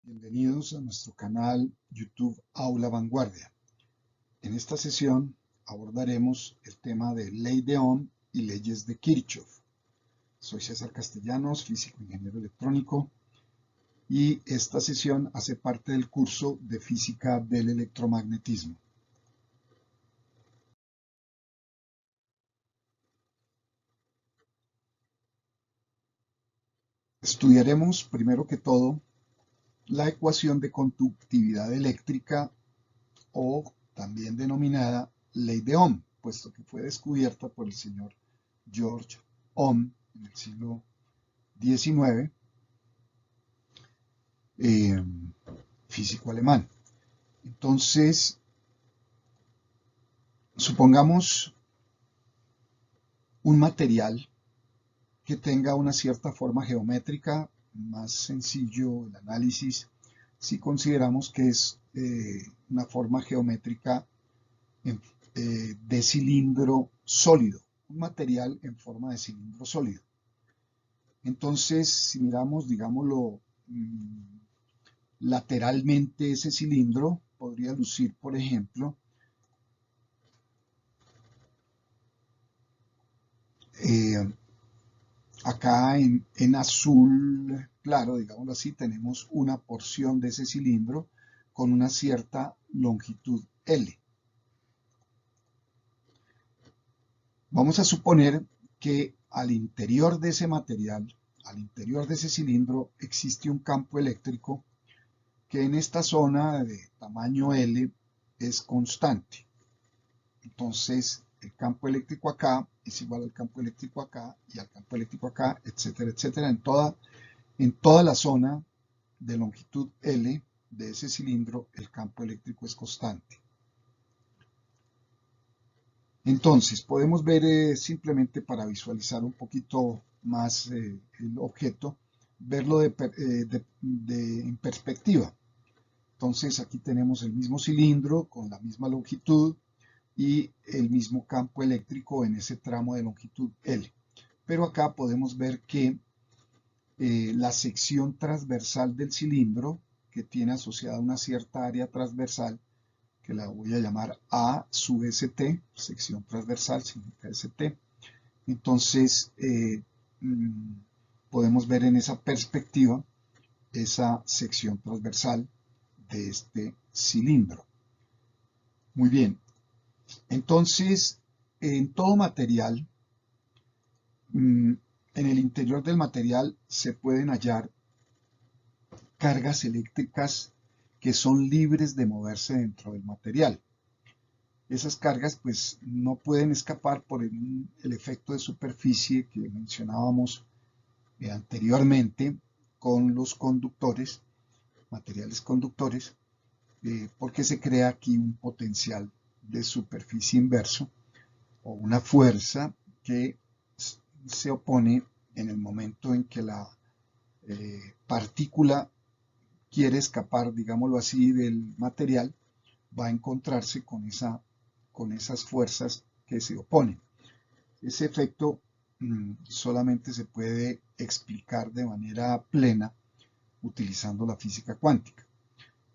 Bienvenidos a nuestro canal YouTube Aula Vanguardia. En esta sesión abordaremos el tema de ley de Ohm y leyes de Kirchhoff. Soy César Castellanos, físico ingeniero electrónico, y esta sesión hace parte del curso de física del electromagnetismo. Estudiaremos primero que todo la ecuación de conductividad eléctrica, o también denominada ley de Ohm, puesto que fue descubierta por el señor George Ohm en el siglo XIX, físico alemán. Entonces, supongamos un material que tenga una cierta forma geométrica, más sencillo el análisis si consideramos que es una forma geométrica de cilindro sólido, un material en forma de cilindro sólido. Entonces, si miramos, digámoslo, lateralmente ese cilindro, podría lucir, por ejemplo, acá en azul claro, digámoslo así, tenemos una porción de ese cilindro con una cierta longitud L. Vamos a suponer que al interior de ese material, al interior de ese cilindro, existe un campo eléctrico que en esta zona de tamaño L es constante. Entonces, el campo eléctrico acá es igual al campo eléctrico acá y al campo eléctrico acá, etcétera, etcétera. En toda la zona de longitud L de ese cilindro, el campo eléctrico es constante. Entonces, podemos ver simplemente para visualizar un poquito más el objeto, verlo en perspectiva. Entonces, aquí tenemos el mismo cilindro con la misma longitud y el mismo campo eléctrico en ese tramo de longitud L. Pero acá podemos ver que la sección transversal del cilindro, que tiene asociada una cierta área transversal, que la voy a llamar A sub ST, sección transversal significa ST. Entonces, podemos ver en esa perspectiva esa sección transversal de este cilindro. Muy bien, entonces, en todo material, en el interior del material se pueden hallar cargas eléctricas que son libres de moverse dentro del material. Esas cargas pues no pueden escapar por el efecto de superficie que mencionábamos anteriormente con los conductores, materiales conductores, porque se crea aquí un potencial de superficie inverso o una fuerza que se opone en el momento en que la partícula quiere escapar, digámoslo así, del material, va a encontrarse con esas fuerzas que se oponen. Ese efecto solamente se puede explicar de manera plena utilizando la física cuántica.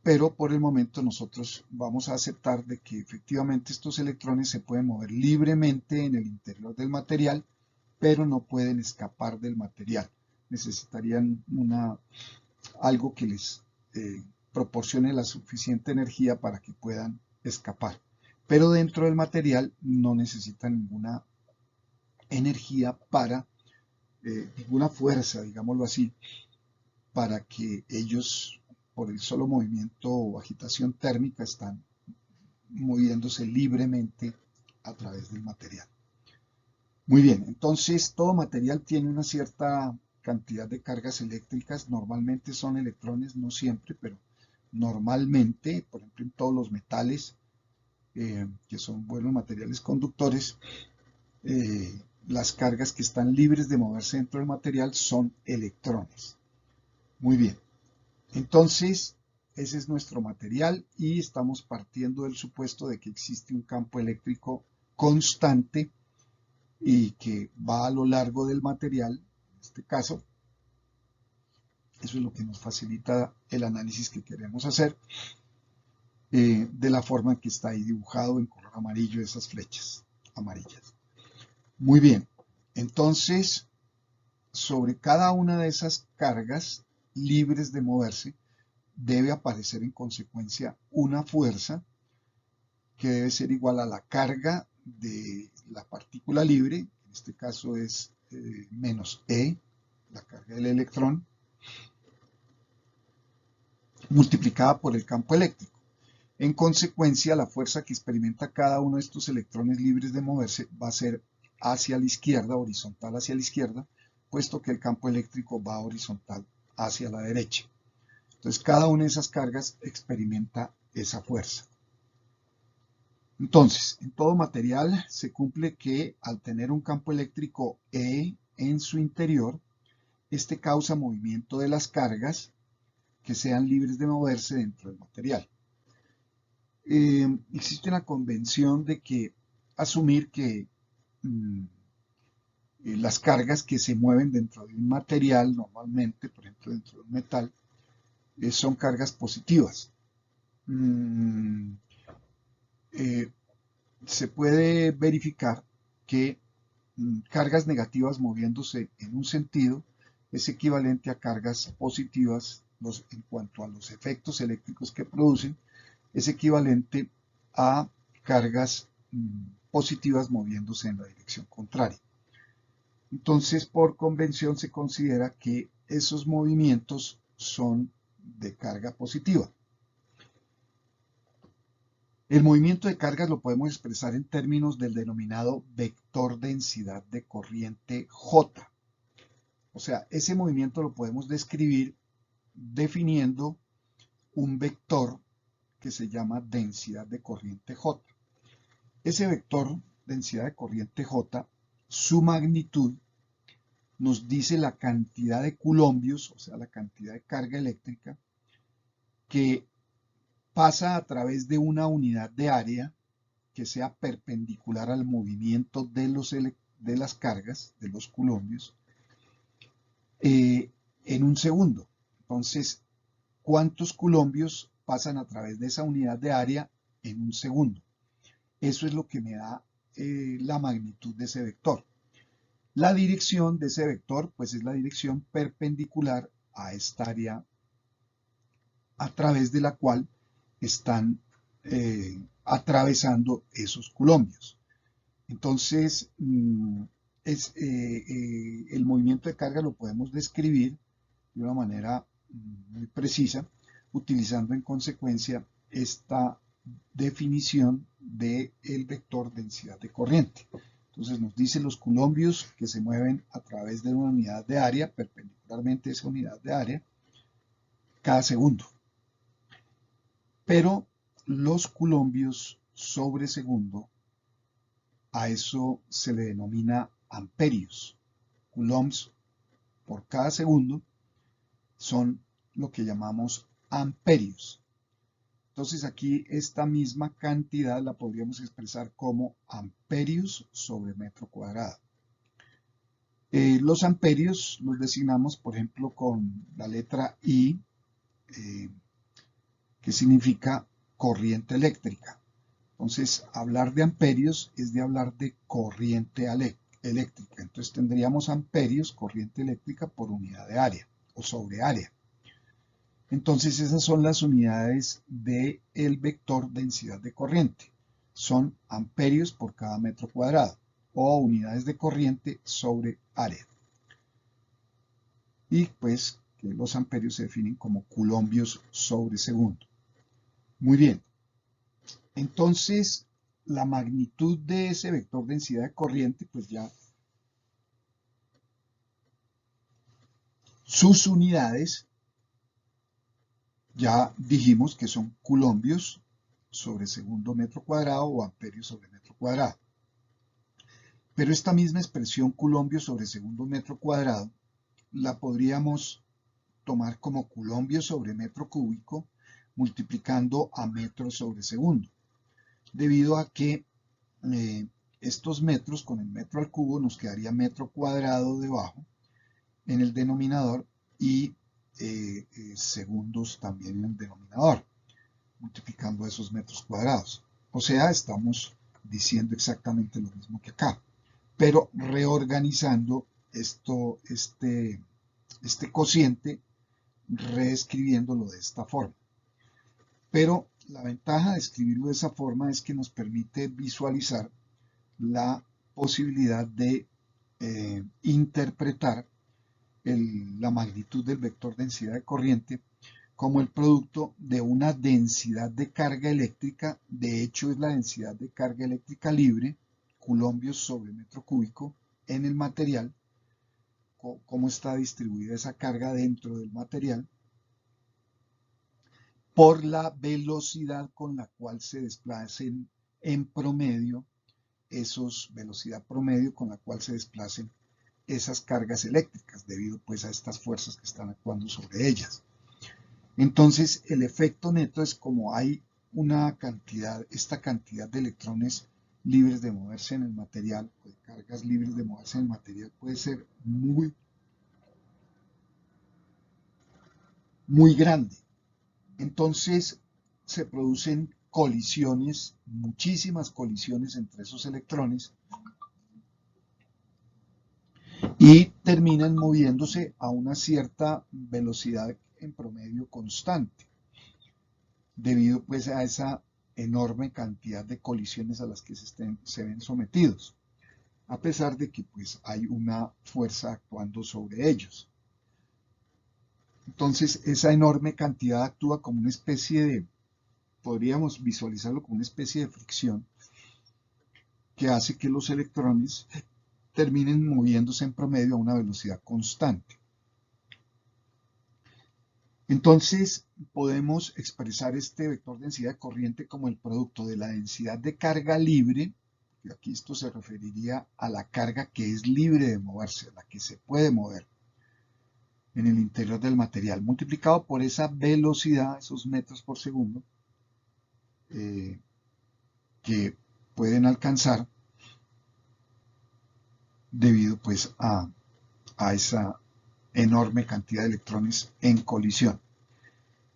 Pero por el momento nosotros vamos a aceptar de que efectivamente estos electrones se pueden mover libremente en el interior del material, pero no pueden escapar del material. Necesitarían algo que les proporcione la suficiente energía para que puedan escapar. Pero dentro del material no necesitan ninguna energía ninguna fuerza, digámoslo así, para que ellos, por el solo movimiento o agitación térmica, están moviéndose libremente a través del material. Muy bien, entonces todo material tiene una cierta cantidad de cargas eléctricas, normalmente son electrones, no siempre, pero normalmente, por ejemplo, en todos los metales, que son buenos materiales conductores, las cargas que están libres de moverse dentro del material son electrones. Muy bien, entonces ese es nuestro material y estamos partiendo del supuesto de que existe un campo eléctrico constante y que va a lo largo del material, en este caso, Eso es lo que nos facilita el análisis que queremos hacer, de la forma en que está ahí dibujado en color amarillo esas flechas amarillas. Muy bien, entonces sobre cada una de esas cargas libres de moverse debe aparecer en consecuencia una fuerza que debe ser igual a la carga de la partícula libre, en este caso es menos E, la carga del electrón, multiplicada por el campo eléctrico. En consecuencia, la fuerza que experimenta cada uno de estos electrones libres de moverse va a ser hacia la izquierda, horizontal hacia la izquierda, puesto que el campo eléctrico va horizontal hacia la derecha. Entonces, cada una de esas cargas experimenta esa fuerza. Entonces, en todo material se cumple que al tener un campo eléctrico E en su interior, este causa movimiento de las cargas que sean libres de moverse dentro del material. Existe una convención de que asumir que las cargas que se mueven dentro de un material, normalmente, por ejemplo, dentro de un metal, son cargas positivas. Se puede verificar que cargas negativas moviéndose en un sentido es equivalente a cargas positivas en cuanto a los efectos eléctricos que producen, es equivalente a cargas positivas moviéndose en la dirección contraria. Entonces, por convención se considera que esos movimientos son de carga positiva. El movimiento de cargas lo podemos expresar en términos del denominado vector densidad de corriente J. O sea, ese movimiento lo podemos describir definiendo un vector que se llama densidad de corriente J. Ese vector densidad de corriente J, su magnitud nos dice la cantidad de coulombios, o sea, la cantidad de carga eléctrica que pasa a través de una unidad de área que sea perpendicular al movimiento de las cargas, de los coulombios, en un segundo. Entonces, ¿cuántos coulombios pasan a través de esa unidad de área en un segundo? Eso es lo que me da la magnitud de ese vector. La dirección de ese vector, pues es la dirección perpendicular a esta área a través de la cual están atravesando esos coulombios. Entonces, el movimiento de carga lo podemos describir de una manera muy precisa, utilizando en consecuencia esta definición del vector densidad de corriente. Entonces nos dice los coulombios que se mueven a través de una unidad de área, perpendicularmente a esa unidad de área, cada segundo. Pero los coulombios sobre segundo, a eso se le denomina amperios. Coulombs por cada segundo son lo que llamamos amperios. Entonces aquí esta misma cantidad la podríamos expresar como amperios sobre metro cuadrado. Los amperios los designamos, por ejemplo, con la letra I, que significa corriente eléctrica. Entonces, hablar de amperios es de hablar de corriente eléctrica. Entonces tendríamos amperios, corriente eléctrica, por unidad de área o sobre área. Entonces esas son las unidades del vector densidad de corriente. Son amperios por cada metro cuadrado o unidades de corriente sobre área. Y pues que los amperios se definen como coulombios sobre segundo. Muy bien. Entonces la magnitud de ese vector densidad de corriente, pues ya sus unidades ya dijimos que son coulombios sobre segundo metro cuadrado o amperios sobre metro cuadrado. Pero esta misma expresión coulombios sobre segundo metro cuadrado la podríamos tomar como coulombios sobre metro cúbico multiplicando a metros sobre segundo, debido a que estos metros con el metro al cubo nos quedaría metro cuadrado debajo en el denominador y segundos también en el denominador, multiplicando esos metros cuadrados. O sea, estamos diciendo exactamente lo mismo que acá, pero reorganizando este cociente, reescribiéndolo de esta forma. Pero la ventaja de escribirlo de esa forma es que nos permite visualizar la posibilidad de interpretar la magnitud del vector densidad de corriente como el producto de una densidad de carga eléctrica. De hecho, es la densidad de carga eléctrica libre, coulombios sobre metro cúbico, en el material, cómo está distribuida esa carga dentro del material, por la velocidad con la cual se desplacen en promedio, velocidad promedio con la cual se desplacen esas cargas eléctricas, debido pues a estas fuerzas que están actuando sobre ellas. Entonces, el efecto neto es como hay esta cantidad de electrones libres de moverse en el material, o de cargas libres de moverse en el material, puede ser muy, muy grande. Entonces, se producen colisiones, muchísimas colisiones entre esos electrones, y terminan moviéndose a una cierta velocidad en promedio constante, debido pues a esa enorme cantidad de colisiones a las que se ven sometidos, a pesar de que pues hay una fuerza actuando sobre ellos. Entonces esa enorme cantidad actúa como una especie de, podríamos visualizarlo como una especie de fricción, que hace que los electrones terminen moviéndose en promedio a una velocidad constante. Entonces, podemos expresar este vector densidad de corriente como el producto de la densidad de carga libre, y aquí esto se referiría a la carga que es libre de moverse, la que se puede mover en el interior del material, multiplicado por esa velocidad, esos metros por segundo, que pueden alcanzar debido pues a esa enorme cantidad de electrones en colisión.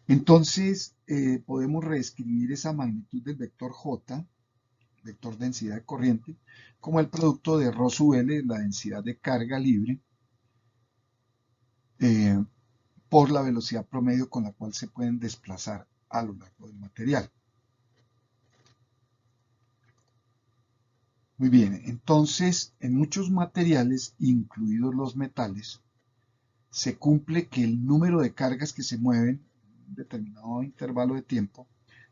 Entonces, podemos reescribir esa magnitud del vector J, vector densidad de corriente, como el producto de ρ sub L, la densidad de carga libre, por la velocidad promedio con la cual se pueden desplazar a lo largo del material. Muy bien, entonces, en muchos materiales, incluidos los metales, se cumple que el número de cargas que se mueven en un determinado intervalo de tiempo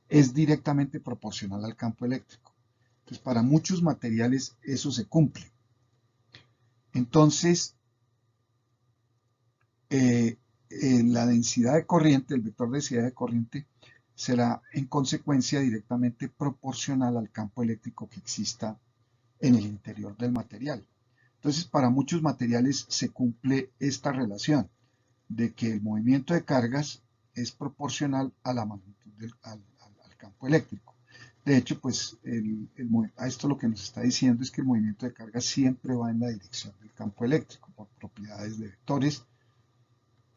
es directamente proporcional al campo eléctrico. Entonces, para muchos materiales eso se cumple. Entonces, la densidad de corriente, el vector de densidad de corriente, será en consecuencia directamente proporcional al campo eléctrico que exista en el interior del material. Entonces, para muchos materiales se cumple esta relación de que el movimiento de cargas es proporcional a la magnitud al campo eléctrico. De hecho, pues a esto lo que nos está diciendo es que el movimiento de cargas siempre va en la dirección del campo eléctrico por propiedades de vectores.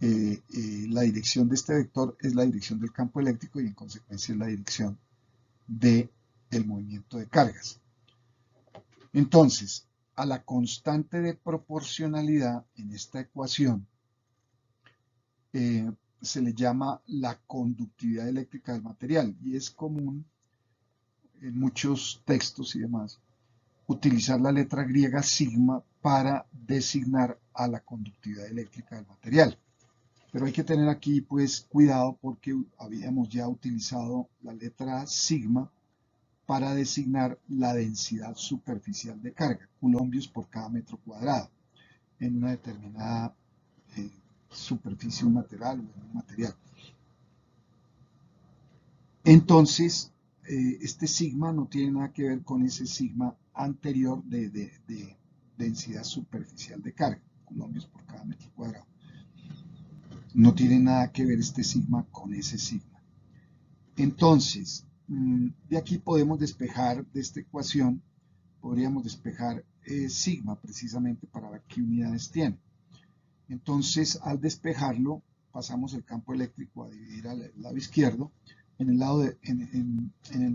La dirección de este vector es la dirección del campo eléctrico y en consecuencia es la dirección del movimiento de cargas. Entonces, a la constante de proporcionalidad en esta ecuación se le llama la conductividad eléctrica del material, y es común en muchos textos y demás utilizar la letra griega sigma para designar a la conductividad eléctrica del material. Pero hay que tener aquí pues cuidado, porque habíamos ya utilizado la letra sigma para designar la densidad superficial de carga, coulombios por cada metro cuadrado, en una determinada superficie material o en un material. Entonces, este sigma no tiene nada que ver con ese sigma anterior de densidad superficial de carga, coulombios por cada metro cuadrado. No tiene nada que ver este sigma con ese sigma. Entonces, de aquí podemos despejar de esta ecuación, podríamos despejar sigma precisamente para ver qué unidades tiene. Entonces, al despejarlo, pasamos el campo eléctrico a dividir al lado izquierdo. En el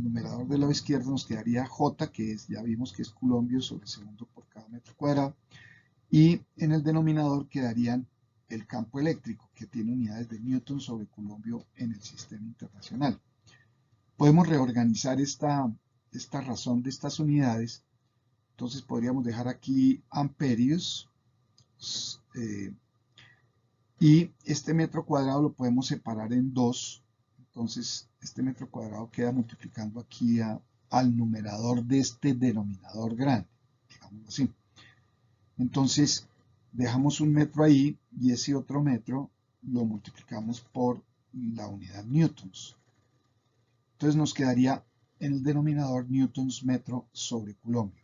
numerador del lado izquierdo nos quedaría J, que ya vimos que es coulombio sobre segundo por cada metro cuadrado. Y en el denominador quedarían el campo eléctrico, que tiene unidades de newton sobre coulombio en el sistema internacional. Podemos reorganizar esta razón de estas unidades. Entonces podríamos dejar aquí amperios, y este metro cuadrado lo podemos separar en dos. Entonces este metro cuadrado queda multiplicando aquí al numerador de este denominador grande, digámoslo así. Entonces dejamos un metro ahí y ese otro metro lo multiplicamos por la unidad newtons. Entonces nos quedaría en el denominador newtons metro sobre coulombio.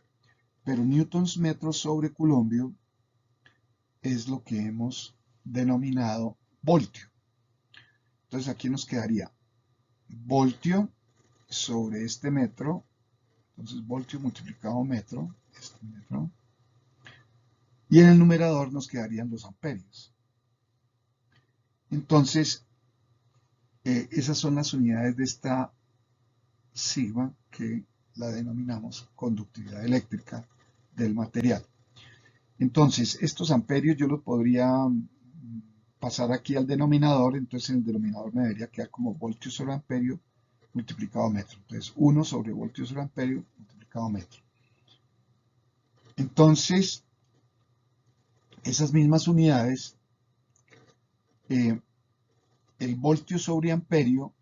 Pero newtons metro sobre coulombio es lo que hemos denominado voltio. Entonces aquí nos quedaría voltio sobre este metro. Entonces voltio multiplicado metro, este metro. Y en el numerador nos quedarían los amperios. Entonces, esas son las unidades de esta sigma que la denominamos conductividad eléctrica del material. Entonces, estos amperios yo los podría pasar aquí al denominador. Entonces, en el denominador me debería quedar como voltio sobre amperio multiplicado metro. Entonces, 1 sobre voltio sobre amperio multiplicado metro. Entonces, esas mismas unidades, el voltio sobre amperio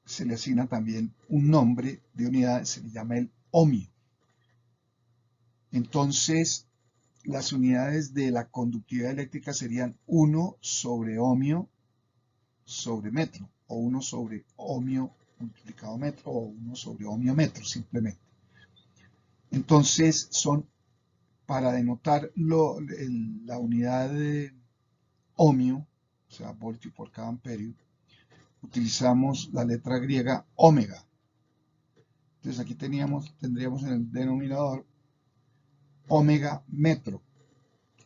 se le asigna también un nombre de unidad, se le llama el ohmio. Entonces, las unidades de la conductividad eléctrica serían 1 sobre ohmio sobre metro, o 1 sobre ohmio multiplicado metro, o 1 sobre ohmio metro, simplemente. Entonces, para denotar la unidad de ohmio, o sea, voltio por cada amperio, utilizamos la letra griega omega. Entonces aquí tendríamos en el denominador omega metro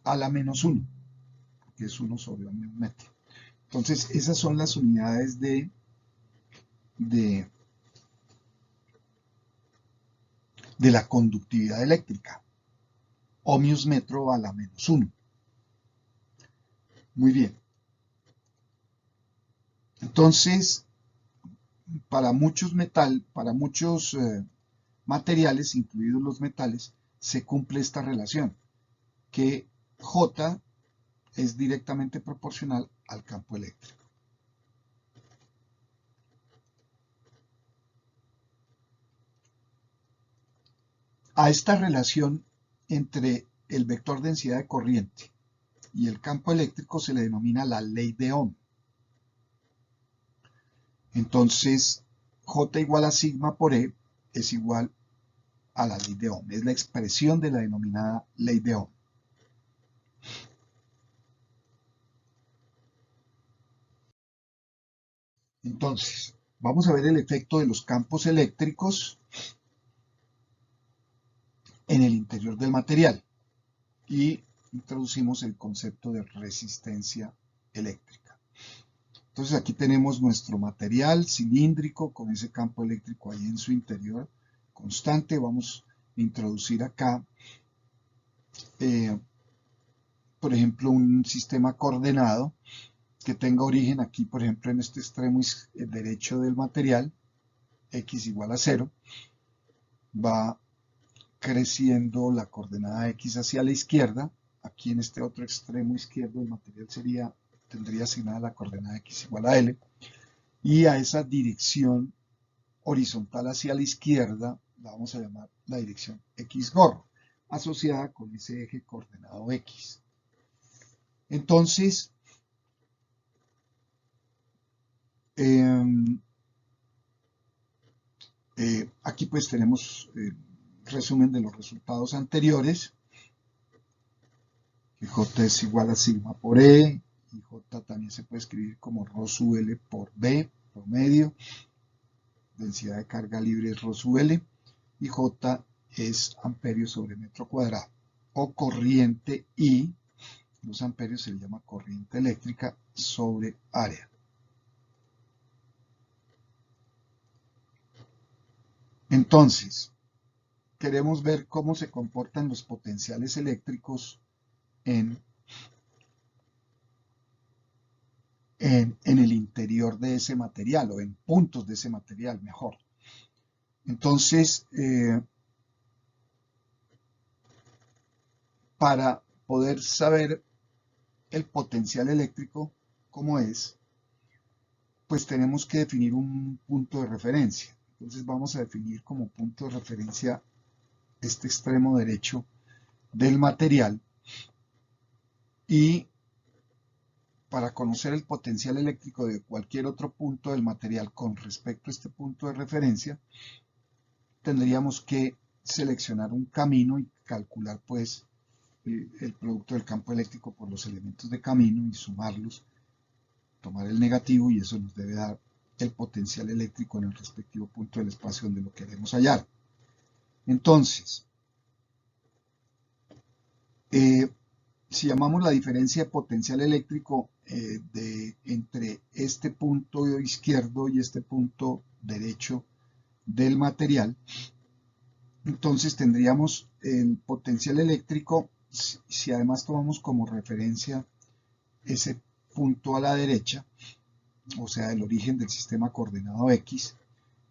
a la menos 1, que es 1 sobre ohmio metro. Entonces esas son las unidades de la conductividad eléctrica. Ohmios metro a la menos 1. Muy bien. Entonces, para muchos materiales, incluidos los metales, se cumple esta relación, que J es directamente proporcional al campo eléctrico. A esta relación entre el vector densidad de corriente y el campo eléctrico se le denomina la ley de Ohm. Entonces, J igual a sigma por E es igual a la ley de Ohm. Es la expresión de la denominada ley de Ohm. Entonces, vamos a ver el efecto de los campos eléctricos en el interior del material y introducimos el concepto de resistencia eléctrica. Entonces aquí tenemos nuestro material cilíndrico con ese campo eléctrico ahí en su interior constante. Vamos a introducir acá, por ejemplo, un sistema coordenado que tenga origen aquí, por ejemplo, en este extremo derecho del material, x igual a 0, va creciendo la coordenada x hacia la izquierda. Aquí en este otro extremo izquierdo del material tendría asignada la coordenada x igual a L, y a esa dirección horizontal hacia la izquierda la vamos a llamar la dirección x gorro, asociada con ese eje coordenado x. Entonces, aquí pues tenemos resumen de los resultados anteriores, que J es igual a sigma por E, y J también se puede escribir como ρ sub L por B, promedio, densidad de carga libre es ρ sub L, y J es amperio sobre metro cuadrado, o corriente I Los amperios se le llama corriente eléctrica sobre área. Entonces, queremos ver cómo se comportan los potenciales eléctricos en el interior de ese material o en puntos de ese material, mejor. Entonces, para poder saber el potencial eléctrico, cómo es, pues tenemos que definir un punto de referencia. Entonces vamos a definir como punto de referencia este extremo derecho del material, y para conocer el potencial eléctrico de cualquier otro punto del material con respecto a este punto de referencia, tendríamos que seleccionar un camino y calcular pues el producto del campo eléctrico por los elementos de camino y sumarlos, tomar el negativo, y eso nos debe dar el potencial eléctrico en el respectivo punto del espacio donde lo queremos hallar. Entonces, si llamamos la diferencia de potencial eléctrico entre este punto izquierdo y este punto derecho del material, entonces tendríamos el potencial eléctrico, si además tomamos como referencia ese punto a la derecha, o sea, el origen del sistema coordenado X,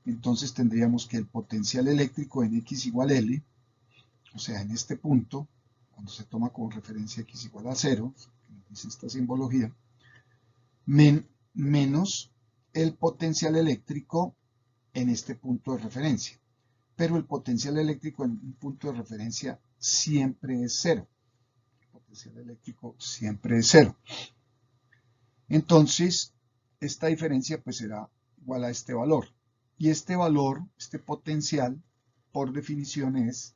entonces tendríamos que el potencial eléctrico en X igual L, o sea, en este punto, cuando se toma como referencia X igual a 0, que nos dice esta simbología, menos el potencial eléctrico en este punto de referencia. Pero el potencial eléctrico en un punto de referencia siempre es 0. El potencial eléctrico siempre es 0. Entonces, esta diferencia pues será igual a este valor. Y este valor, este potencial, por definición es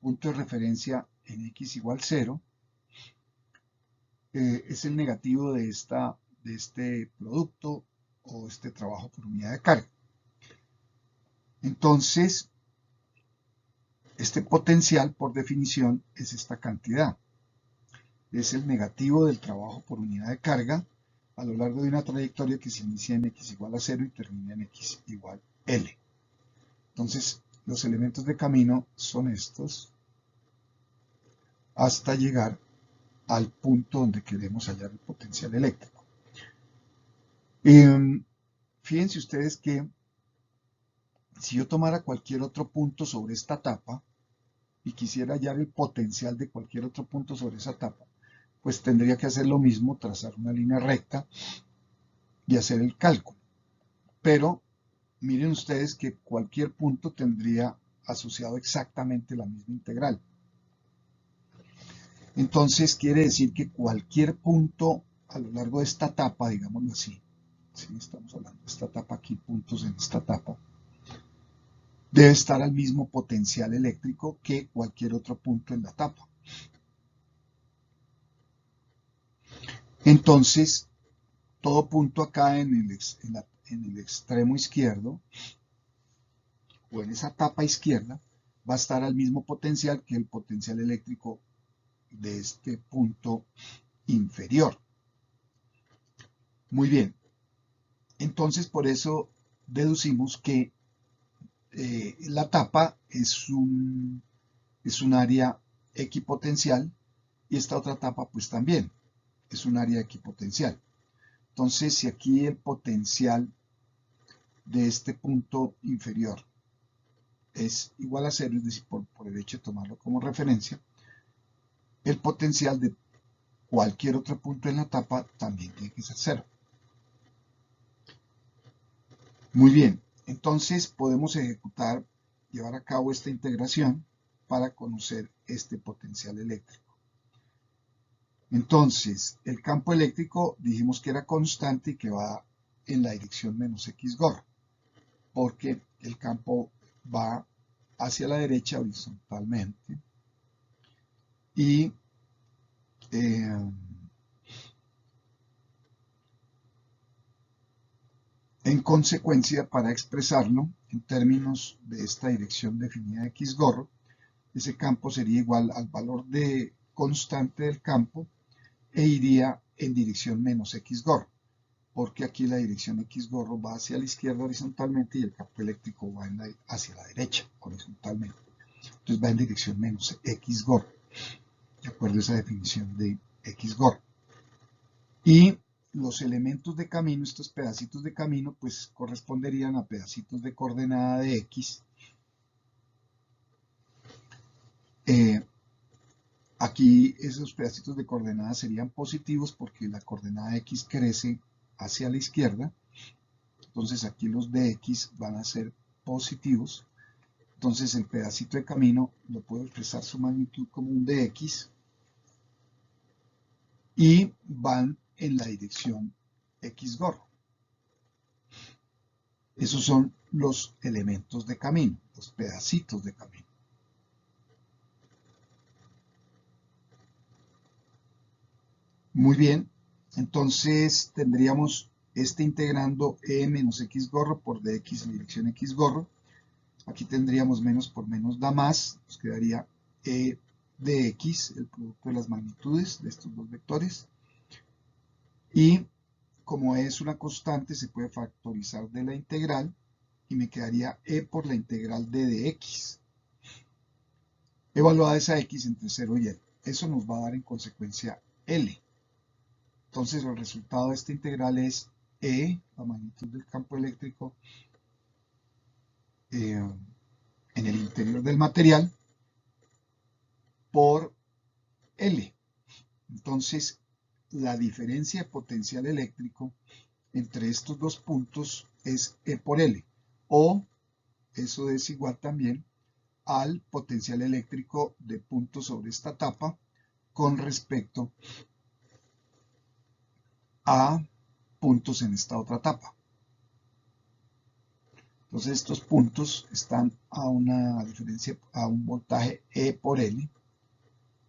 punto de referencia en X igual 0, es el negativo de este producto o este trabajo por unidad de carga. Entonces, este potencial, por definición, es esta cantidad. Es el negativo del trabajo por unidad de carga a lo largo de una trayectoria que se inicia en X igual a 0 y termina en X igual L. Entonces, los elementos de camino son estos hasta llegar al punto donde queremos hallar el potencial eléctrico. Fíjense ustedes que si yo tomara cualquier otro punto sobre esta tapa y quisiera hallar el potencial de cualquier otro punto sobre esa tapa, pues tendría que hacer lo mismo, trazar una línea recta y hacer el cálculo. Pero miren ustedes que cualquier punto tendría asociado exactamente la misma integral. Entonces quiere decir que cualquier punto a lo largo de esta tapa, digámoslo así, ¿sí? Estamos hablando de esta tapa aquí, puntos en esta tapa, debe estar al mismo potencial eléctrico que cualquier otro punto en la tapa. Entonces, todo punto acá en el extremo izquierdo o en esa tapa izquierda va a estar al mismo potencial que el potencial eléctrico de este punto inferior. Muy bien. Entonces, por eso deducimos que la tapa es un área equipotencial y esta otra tapa pues también es un área equipotencial. Entonces, si aquí el potencial de este punto inferior es igual a 0, es decir, por el hecho de tomarlo como referencia, el potencial de cualquier otro punto en la tapa también tiene que ser 0. Muy bien, entonces podemos llevar a cabo esta integración para conocer este potencial eléctrico. Entonces, el campo eléctrico dijimos que era constante y que va en la dirección menos X gorra, porque el campo va hacia la derecha horizontalmente y en consecuencia, para expresarlo en términos de esta dirección definida de X gorro, ese campo sería igual al valor de constante del campo e iría en dirección menos X gorro, porque aquí la dirección X gorro va hacia la izquierda horizontalmente y el campo eléctrico va hacia la derecha horizontalmente. Entonces va en dirección menos X gorro, de acuerdo a esa definición de X gorro. Y los elementos de camino, estos pedacitos de camino, pues corresponderían a pedacitos de coordenada de X. Aquí esos pedacitos de coordenada serían positivos porque la coordenada X crece hacia la izquierda. Entonces aquí los de X van a ser positivos. Entonces el pedacito de camino lo puedo expresar su magnitud como un de X y van en la dirección X gorro. Esos son los elementos de camino, los pedacitos de camino. Muy bien, entonces tendríamos este integrando e menos x gorro por dx en dirección x gorro. Aquí tendríamos menos por menos da más, nos quedaría e de x, el producto de las magnitudes de estos dos vectores. Y como es una constante, se puede factorizar de la integral y me quedaría e por la integral d de x, evaluada esa x entre 0 y l. Eso nos va a dar en consecuencia L. Entonces el resultado de esta integral es E, la magnitud del campo eléctrico en el interior del material, por L. Entonces la diferencia de potencial eléctrico entre estos dos puntos es E por L, o eso es igual también al potencial eléctrico de punto sobre esta tapa con respecto a puntos en esta otra tapa. Entonces estos puntos están a una diferencia, a un voltaje E por L,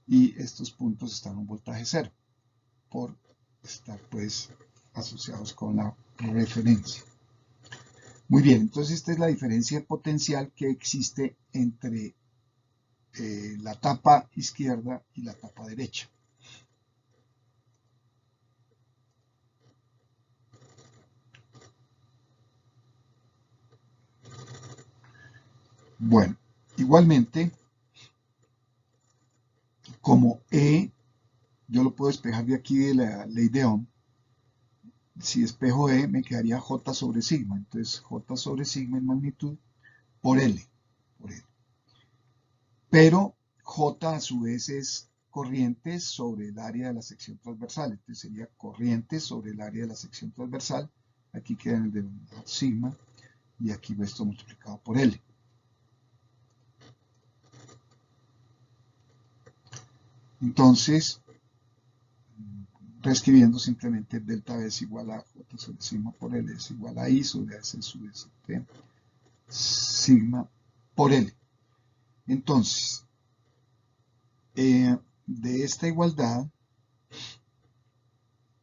y estos puntos están a un voltaje 0, por estar pues asociados con la referencia. Muy bien, entonces esta es la diferencia potencial que existe entre la tapa izquierda y la tapa derecha. Bueno, igualmente, como E, yo lo puedo despejar de aquí de la ley de Ohm. Si despejo E, me quedaría J sobre sigma. Entonces, J sobre sigma en magnitud por L. Pero J a su vez es corriente sobre el área de la sección transversal. Entonces sería corriente sobre el área de la sección transversal. Aquí queda en el denominador sigma. Y aquí va esto multiplicado por L. Entonces, reescribiendo simplemente delta V es igual a J sobre sigma por L es igual a I sobre S sobre ST sigma por L. Entonces, de esta igualdad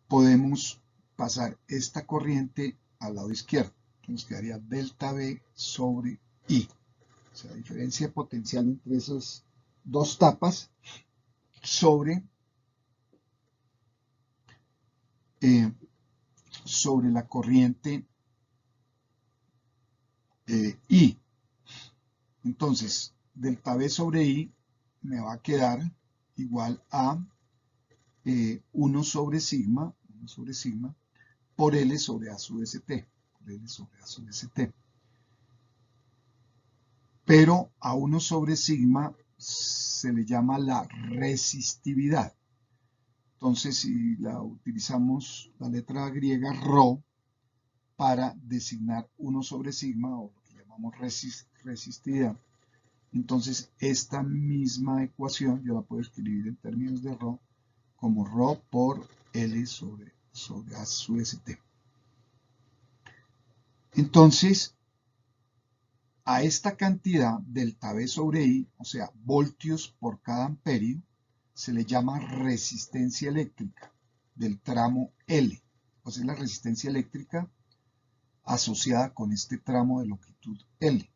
podemos pasar esta corriente al lado izquierdo. Nos quedaría delta V sobre I. O sea, la diferencia potencial entre esas dos tapas sobre la corriente I. Entonces, delta V sobre I me va a quedar igual a 1 sobre sigma por L sobre A sub ST. Por L sobre A sub ST. Pero a 1 sobre sigma se le llama la resistividad. Entonces, si utilizamos la letra griega rho para designar 1 sobre sigma, o lo que llamamos resistividad, entonces esta misma ecuación yo la puedo escribir en términos de rho como rho por L sobre A sub ST. Entonces, a esta cantidad delta V sobre I, o sea, voltios por cada amperio, se le llama resistencia eléctrica del tramo L. O sea, la resistencia eléctrica asociada con este tramo de longitud L.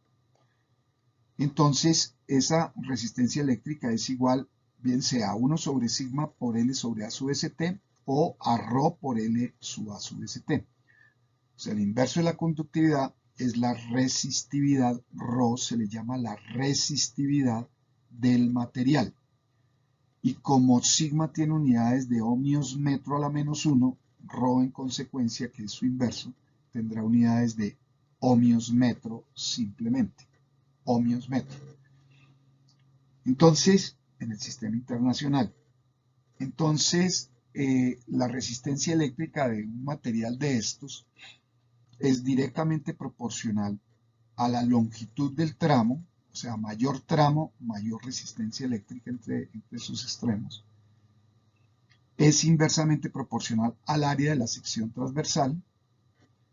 Entonces, esa resistencia eléctrica es igual bien sea 1 sobre sigma por L sobre A sub ST o a ρ por L sub A sub ST. O sea, el inverso de la conductividad es la resistividad. Rho se le llama la resistividad del material. Y como sigma tiene unidades de ohmios metro a la menos 1, ρ en consecuencia, que es su inverso, tendrá unidades de ohmios metro simplemente. Ohmios metro. Entonces, en el sistema internacional. Entonces, la resistencia eléctrica de un material de estos es directamente proporcional a la longitud del tramo, o sea, mayor tramo, mayor resistencia eléctrica entre sus extremos. Es inversamente proporcional al área de la sección transversal.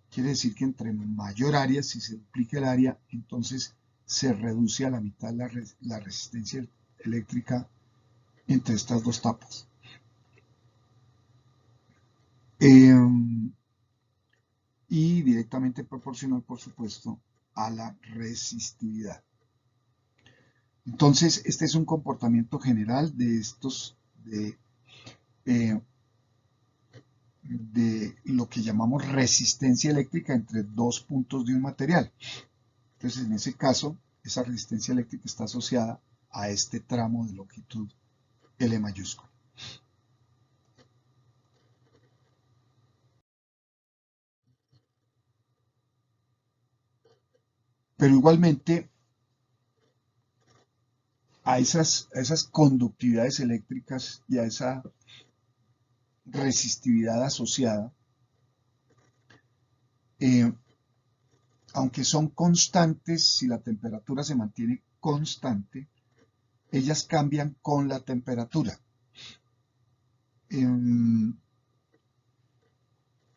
Quiere decir que entre mayor área, si se duplica el área, entonces se reduce a la mitad la resistencia eléctrica entre estas dos tapas. Y directamente proporcional, por supuesto, a la resistividad. Entonces, este es un comportamiento general de estos, de lo que llamamos resistencia eléctrica entre dos puntos de un material. Entonces, en ese caso, esa resistencia eléctrica está asociada a este tramo de longitud L mayúscula. Pero igualmente, a esas conductividades eléctricas y a esa resistividad asociada, aunque son constantes, si la temperatura se mantiene constante, ellas cambian con la temperatura.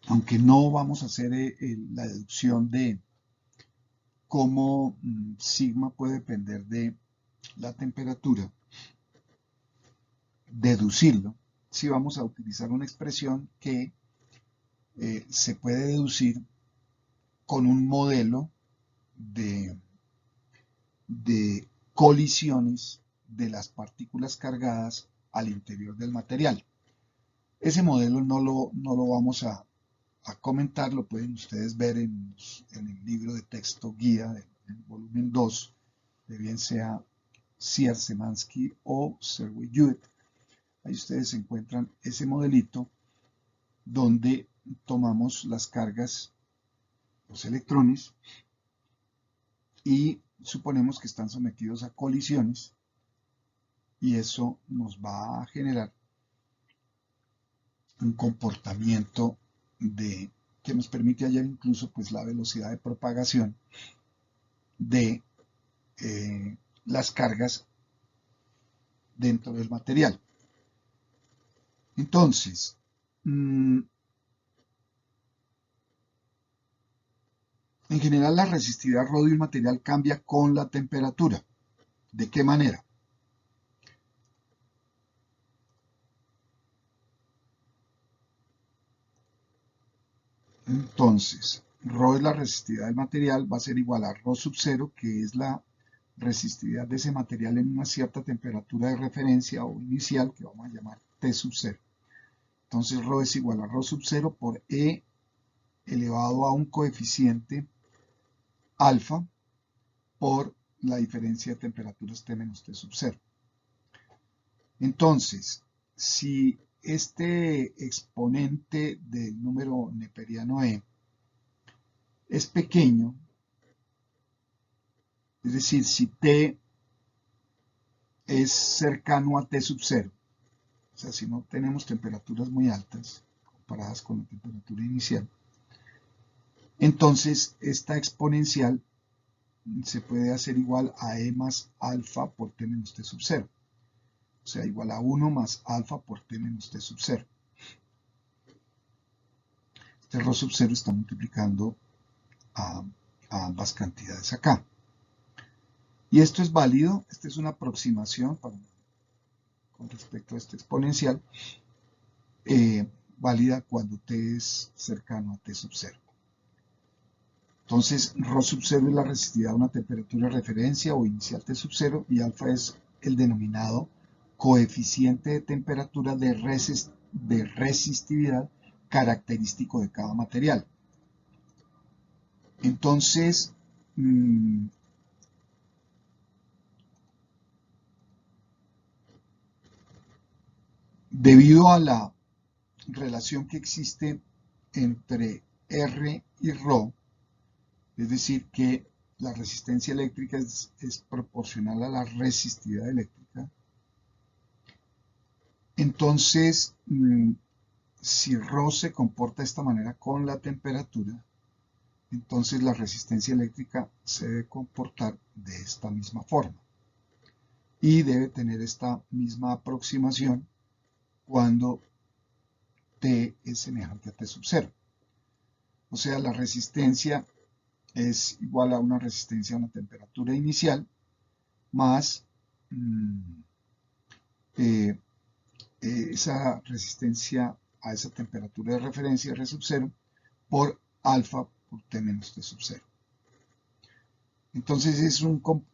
Aunque no vamos a hacer la deducción de cómo sigma puede depender de la temperatura, deducirlo, si vamos a utilizar una expresión que se puede deducir con un modelo de colisiones de las partículas cargadas al interior del material. Ese modelo no lo vamos a comentar, lo pueden ustedes ver en el libro de texto guía, en el volumen 2, de bien sea Cierce-Szymanski o Serwi-Hewitt. Ahí ustedes encuentran ese modelito donde tomamos las cargas, los electrones, y suponemos que están sometidos a colisiones, y eso nos va a generar un comportamiento que nos permite hallar incluso pues, la velocidad de propagación de las cargas dentro del material. Entonces, en general la resistividad ρ de un material cambia con la temperatura. ¿De qué manera? Entonces, ρ es la resistividad del material, va a ser igual a ρ sub 0, que es la resistividad de ese material en una cierta temperatura de referencia o inicial, que vamos a llamar T sub 0. Entonces, ρ es igual a ρ sub 0 por E elevado a un coeficiente alfa por la diferencia de temperaturas T menos T sub 0. Entonces, si este exponente del número neperiano E es pequeño, es decir, si T es cercano a T sub 0, o sea, si no tenemos temperaturas muy altas comparadas con la temperatura inicial, entonces esta exponencial se puede hacer igual a E más alfa por T menos T sub 0. O sea, igual a 1 más alfa por T menos T sub 0. Este ρ sub 0 está multiplicando a ambas cantidades acá. Y esto es válido, esta es una aproximación con respecto a este exponencial, válida cuando T es cercano a T sub 0. Entonces, ρ sub 0 es la resistividad a una temperatura de referencia o inicial T sub 0 y alfa es el denominado coeficiente de temperatura de resistividad característico de cada material. Entonces, debido a la relación que existe entre R y ρ, es decir, que la resistencia eléctrica es proporcional a la resistividad eléctrica, entonces, si ρ se comporta de esta manera con la temperatura, entonces la resistencia eléctrica se debe comportar de esta misma forma y debe tener esta misma aproximación cuando T es semejante a T sub 0. O sea, la resistencia es igual a una resistencia a una temperatura inicial más esa resistencia a esa temperatura de referencia R sub 0 por alfa por T menos T sub 0. Entonces es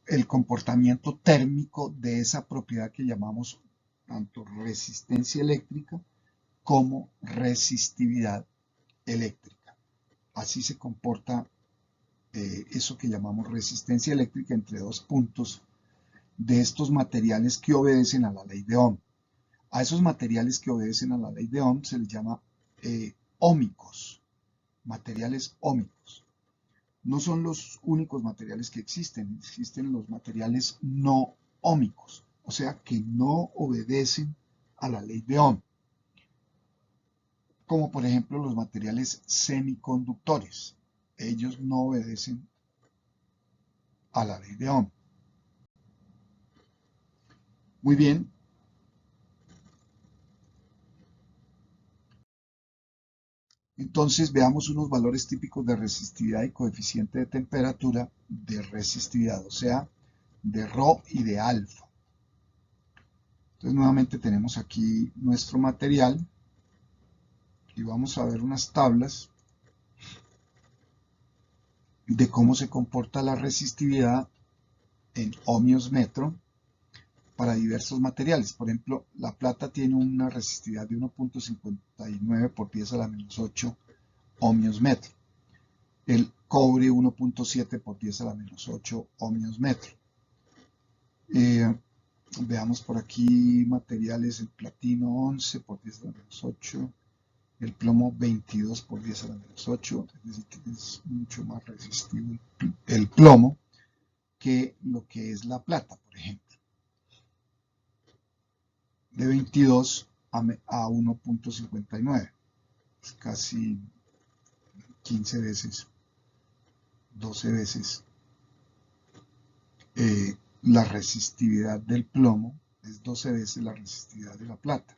el comportamiento térmico de esa propiedad que llamamos tanto resistencia eléctrica como resistividad eléctrica. Así se comporta eso que llamamos resistencia eléctrica entre dos puntos de estos materiales que obedecen a la ley de Ohm. A esos materiales que obedecen a la ley de Ohm se les llama óhmicos, materiales óhmicos. No son los únicos materiales que existen los materiales no óhmicos, o sea que no obedecen a la ley de Ohm, como por ejemplo los materiales semiconductores. Ellos no obedecen a la ley de Ohm. Muy bien. Entonces veamos unos valores típicos de resistividad y coeficiente de temperatura de resistividad, o sea, de ρ y de alfa. Entonces nuevamente tenemos aquí nuestro material y vamos a ver unas tablas de cómo se comporta la resistividad en ohmios metro para diversos materiales. Por ejemplo, la plata tiene una resistividad de 1.59 por 10 a la menos 8 ohmios metro. El cobre 1.7 por 10 a la menos 8 ohmios metro. Veamos por aquí materiales, el platino 11 por 10 a la menos 8, el plomo 22 por 10 a la menos 8, es decir, que es mucho más resistivo el plomo que lo que es la plata, por ejemplo. De 22 a 1.59, es casi 15 veces, 12 veces la resistividad del plomo, es 12 veces la resistividad de la plata.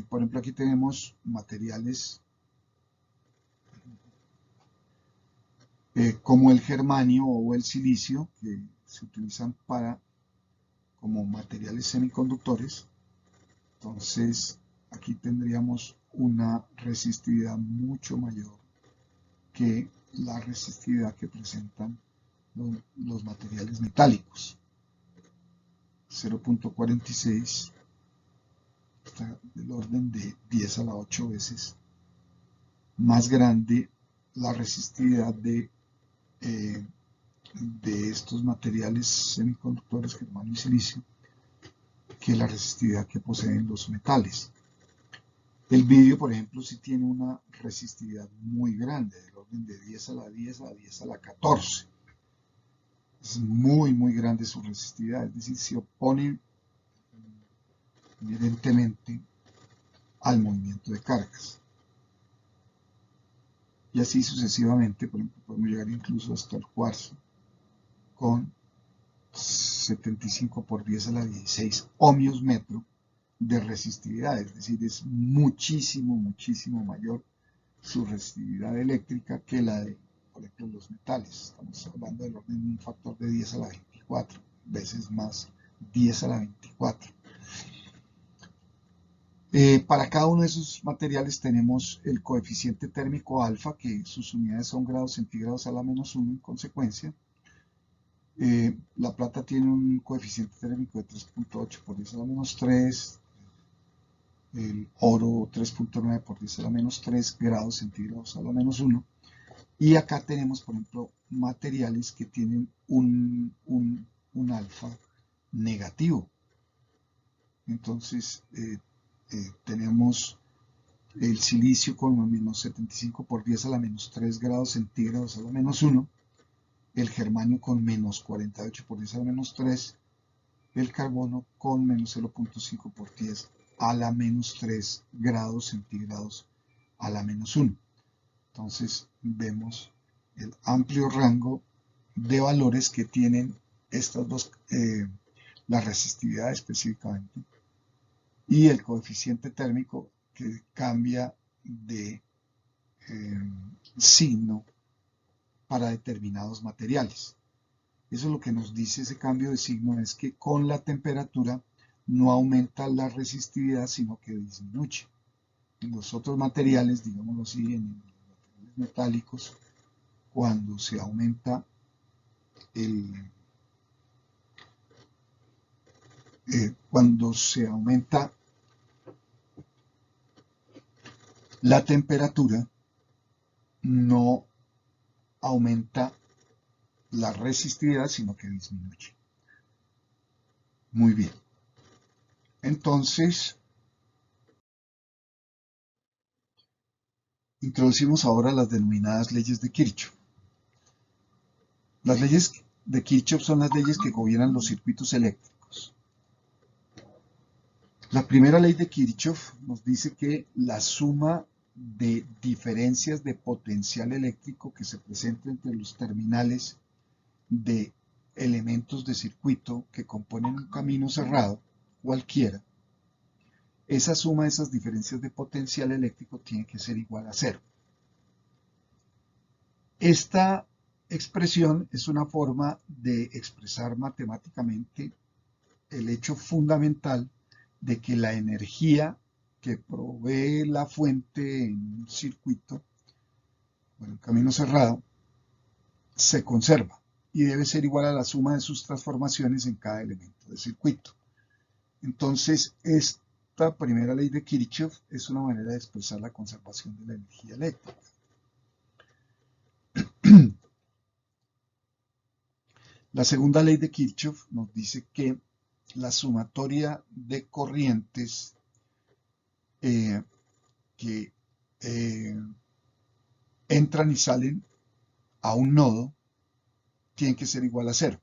Por ejemplo, aquí tenemos materiales como el germanio o el silicio, que se utilizan como materiales semiconductores. Entonces, aquí tendríamos una resistividad mucho mayor que la resistividad que presentan los materiales metálicos. 0.46 está del orden de 10 a la 8 veces más grande la resistividad de estos materiales semiconductores, germanio y silicio, que la resistividad que poseen los metales. El vidrio, por ejemplo, sí tiene una resistividad muy grande, del orden de 10 a la 10 a 10 a la 14. Es muy, muy grande su resistividad, es decir, se opone evidentemente al movimiento de cargas. Y así sucesivamente, por ejemplo, podemos llegar incluso hasta el cuarzo con 75 por 10 a la 16 ohmios metro de resistividad, es decir, es muchísimo, muchísimo mayor su resistividad eléctrica que la de, por ejemplo, los metales. Estamos hablando del orden de un factor de 10 a la 24, veces más 10 a la 24. Para cada uno de esos materiales tenemos el coeficiente térmico alfa, que sus unidades son grados centígrados a la menos 1 en consecuencia. La plata tiene un coeficiente térmico de 3.8 por 10 a la menos 3, el oro 3.9 por 10 a la menos 3 grados centígrados a la menos 1. Y acá tenemos, por ejemplo, materiales que tienen un alfa negativo. Entonces, tenemos el silicio con menos 75 por 10 a la menos 3 grados centígrados a la menos 1, el germanio con menos 48 por 10 a la menos 3, el carbono con menos 0.5 por 10 a la menos 3 grados centígrados a la menos 1. Entonces vemos el amplio rango de valores que tienen estas dos, la resistividad específicamente, y el coeficiente térmico que cambia de signo para determinados materiales. Eso lo que nos dice ese cambio de signo es que con la temperatura no aumenta la resistividad, sino que disminuye. En los otros materiales, digámoslo así, en los materiales metálicos, cuando se aumenta la temperatura, no aumenta la resistividad, sino que disminuye. Muy bien. Entonces, introducimos ahora las denominadas leyes de Kirchhoff. Las leyes de Kirchhoff son las leyes que gobiernan los circuitos eléctricos. La primera ley de Kirchhoff nos dice que la suma de diferencias de potencial eléctrico que se presenta entre los terminales de elementos de circuito que componen un camino cerrado, cualquiera, esa suma de esas diferencias de potencial eléctrico tiene que ser igual a cero. Esta expresión es una forma de expresar matemáticamente el hecho fundamental de que la energía que provee la fuente en un circuito o en un camino cerrado se conserva y debe ser igual a la suma de sus transformaciones en cada elemento del circuito. Entonces, esta primera ley de Kirchhoff es una manera de expresar la conservación de la energía eléctrica. La segunda ley de Kirchhoff nos dice que la sumatoria de corrientes que entran y salen a un nodo tiene que ser igual a cero.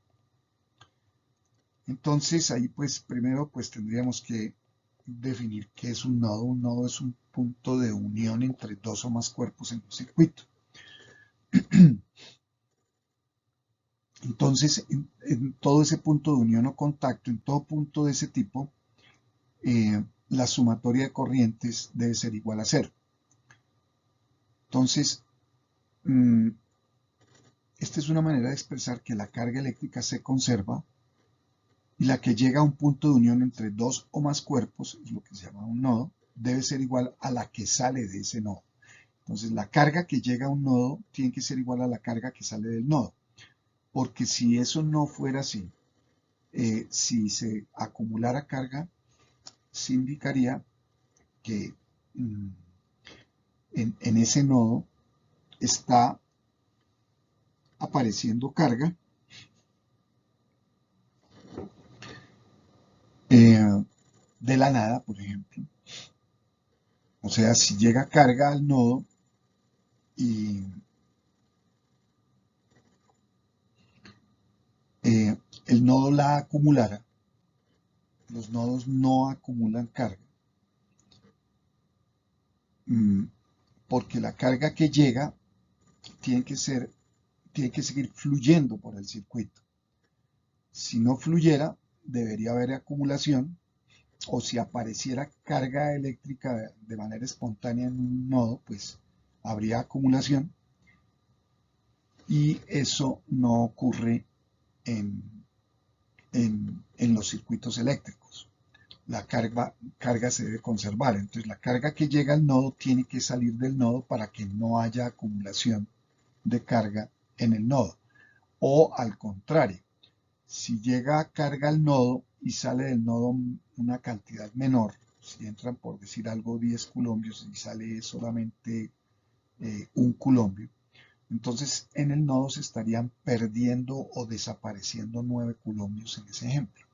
Entonces ahí pues primero pues tendríamos que definir qué es un nodo. Un nodo es un punto de unión entre dos o más cuerpos en un circuito. Entonces en todo ese punto de unión o contacto, en todo punto de ese tipo, la sumatoria de corrientes debe ser igual a cero. Entonces, esta es una manera de expresar que la carga eléctrica se conserva y la que llega a un punto de unión entre dos o más cuerpos, es lo que se llama un nodo, debe ser igual a la que sale de ese nodo. Entonces, la carga que llega a un nodo tiene que ser igual a la carga que sale del nodo, porque si eso no fuera así, si se acumulara carga, significaría que en ese nodo está apareciendo carga de la nada, por ejemplo. O sea, si llega carga al nodo y el nodo la acumulara, los nodos no acumulan carga, porque la carga que llega tiene que seguir fluyendo por el circuito. Si no fluyera, debería haber acumulación, o si apareciera carga eléctrica de manera espontánea en un nodo, pues habría acumulación, y eso no ocurre en los circuitos eléctricos. La carga se debe conservar. Entonces la carga que llega al nodo tiene que salir del nodo para que no haya acumulación de carga en el nodo. O al contrario, Si llega carga al nodo y sale del nodo una cantidad menor, si entran por decir algo 10 colombios y sale solamente 1 colombio, entonces en el nodo se estarían perdiendo o desapareciendo 9 colombios en ese ejemplo.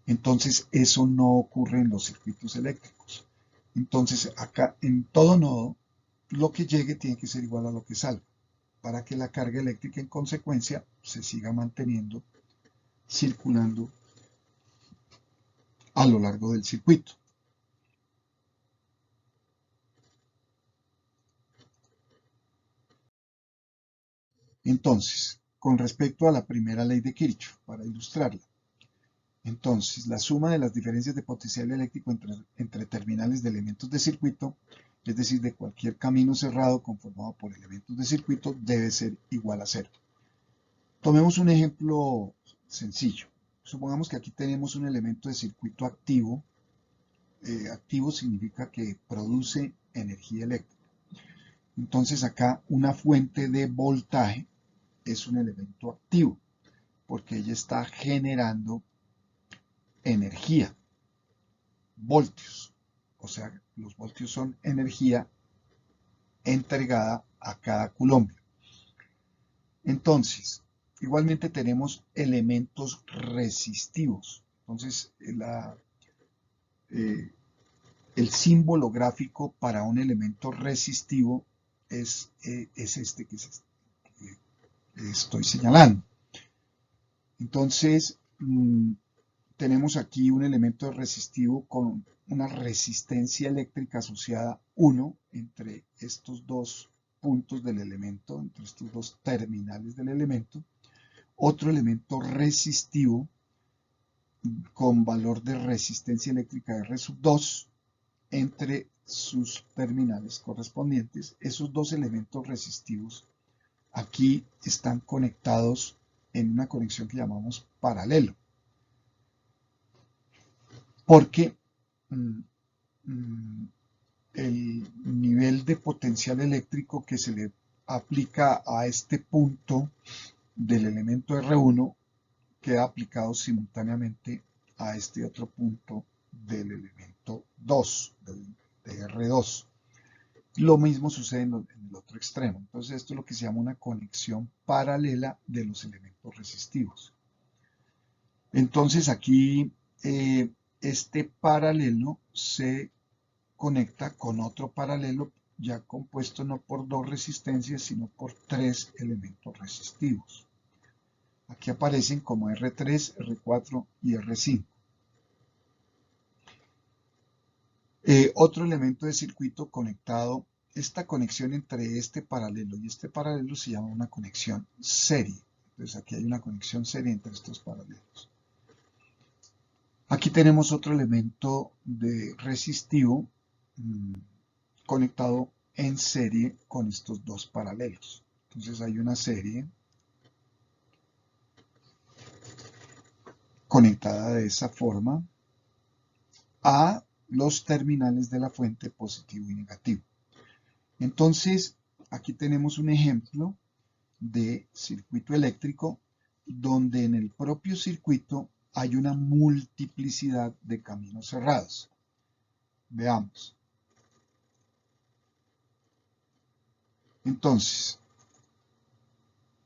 Entonces eso no ocurre en los circuitos eléctricos. Entonces acá en todo nodo lo que llegue tiene que ser igual a lo que salga, para que la carga eléctrica en consecuencia se siga manteniendo circulando a lo largo del circuito. Entonces, con respecto a la primera ley de Kirchhoff, para ilustrarla, entonces la suma de las diferencias de potencial eléctrico entre terminales de elementos de circuito, es decir, de cualquier camino cerrado conformado por elementos de circuito, debe ser igual a cero. Tomemos un ejemplo sencillo. Supongamos que aquí tenemos un elemento de circuito activo. Activo significa que produce energía eléctrica. Entonces acá una fuente de voltaje es un elemento activo porque ella está generando energía, voltios. O sea, los voltios son energía entregada a cada coulomb. Entonces, igualmente tenemos elementos resistivos. Entonces, el símbolo gráfico para un elemento resistivo es este que estoy señalando. Entonces, tenemos aquí un elemento resistivo con una resistencia eléctrica asociada 1 entre estos dos puntos del elemento, entre estos dos terminales del elemento. Otro elemento resistivo con valor de resistencia eléctrica R2 entre sus terminales correspondientes. Esos dos elementos resistivos aquí están conectados en una conexión que llamamos paralelo. Porque el nivel de potencial eléctrico que se le aplica a este punto del elemento R1 queda aplicado simultáneamente a este otro punto del elemento 2, de R2. Lo mismo sucede en el otro extremo. Entonces esto es lo que se llama una conexión paralela de los elementos resistivos. Entonces aquí este paralelo se conecta con otro paralelo ya compuesto no por dos resistencias, sino por 3 elementos resistivos. Aquí aparecen como R3, R4 y R5. Otro elemento de circuito conectado, esta conexión entre este paralelo y este paralelo se llama una conexión serie. Entonces aquí hay una conexión serie entre estos paralelos. Aquí tenemos otro elemento de resistivo conectado en serie con estos dos paralelos. Entonces hay una serie conectada de esa forma a los terminales de la fuente positivo y negativo. Entonces, aquí tenemos un ejemplo de circuito eléctrico donde en el propio circuito hay una multiplicidad de caminos cerrados. Veamos. Entonces,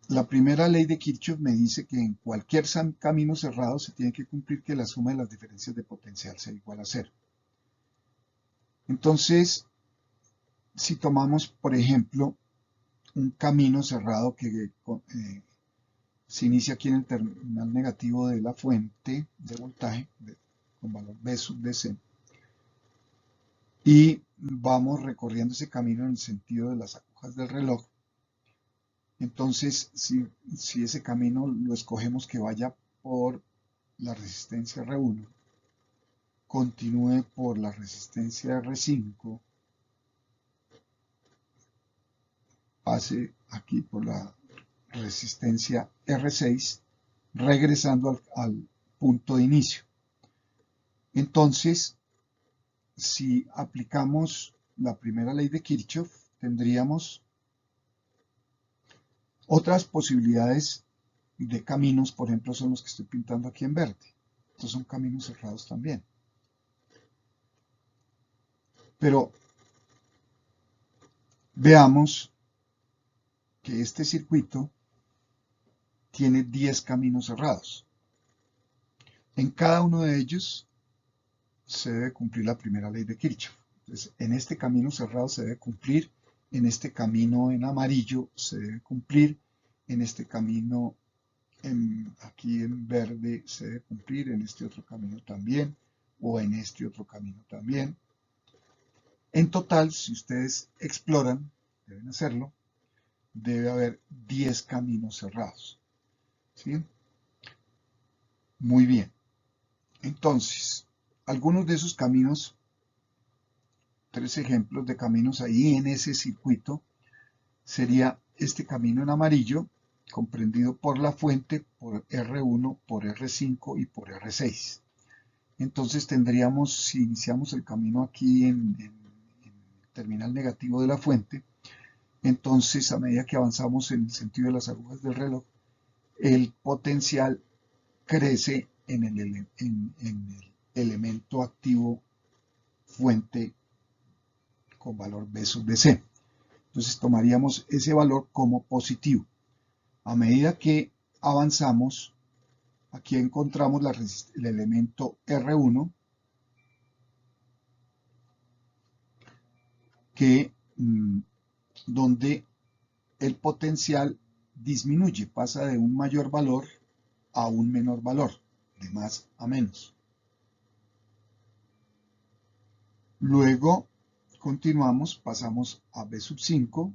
la primera ley de Kirchhoff me dice que en cualquier camino cerrado se tiene que cumplir que la suma de las diferencias de potencial sea igual a 0. Entonces, si tomamos, por ejemplo, un camino cerrado que se inicia aquí en el terminal negativo de la fuente de voltaje con valor B sub DC, y vamos recorriendo ese camino en el sentido de las agujas del reloj. Entonces, si ese camino lo escogemos que vaya por la resistencia R1, continúe por la resistencia R5, pase aquí por la resistencia R6, regresando al punto de inicio. Entonces, si aplicamos la primera ley de Kirchhoff, tendríamos otras posibilidades de caminos, por ejemplo, son los que estoy pintando aquí en verde. Estos son caminos cerrados también. Pero veamos que este circuito tiene 10 caminos cerrados. En cada uno de ellos se debe cumplir la primera ley de Kirchhoff. Entonces, en este camino cerrado se debe cumplir, en este camino en amarillo se debe cumplir, en este camino aquí en verde se debe cumplir, en este otro camino también, o en este otro camino también. En total, si ustedes exploran, deben hacerlo, debe haber 10 caminos cerrados. ¿Sí? Muy bien. Entonces, algunos de esos caminos, 3 ejemplos de caminos ahí en ese circuito, sería este camino en amarillo, comprendido por la fuente, por R1, por R5 y por R6. Entonces tendríamos, si iniciamos el camino aquí en el terminal negativo de la fuente, entonces a medida que avanzamos en el sentido de las agujas del reloj, el potencial crece en el elemento activo fuente con valor B sub DC. Entonces tomaríamos ese valor como positivo. A medida que avanzamos, aquí encontramos el elemento R1, que donde el potencial disminuye, pasa de un mayor valor a un menor valor, de más a menos. Luego continuamos, pasamos a B sub 5,